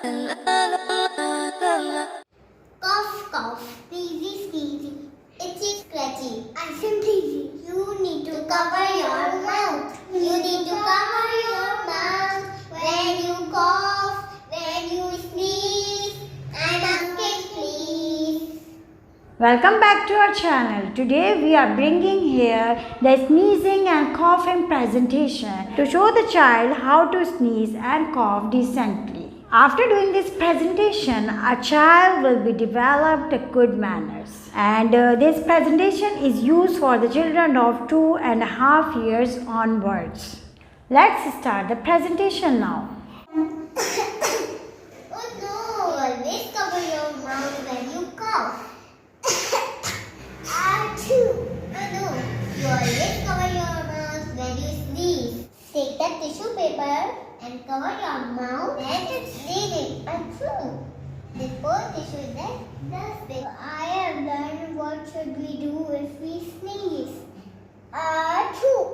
Cough, cough, sneezy, sneezy, itchy, scratchy, I simply you need to cover your mouth. You need to cover your mouth when you cough, when you sneeze, and uncle please. Welcome back to our channel. Today we are bringing here the sneezing and coughing presentation to show the child how to sneeze and cough decently. After doing this presentation, a child will be developed good manners. And this presentation is used for the children of 2.5 years onwards. Let's start the presentation now. Oh no, always cover your mouth when you cough. Achoo! Oh no, you always cover your mouth when you sneeze. Take that tissue paper and cover your mouth and sneeze it. Achoo! This poor tissue is like dustbin. I have learned what should we do if we sneeze. Achoo!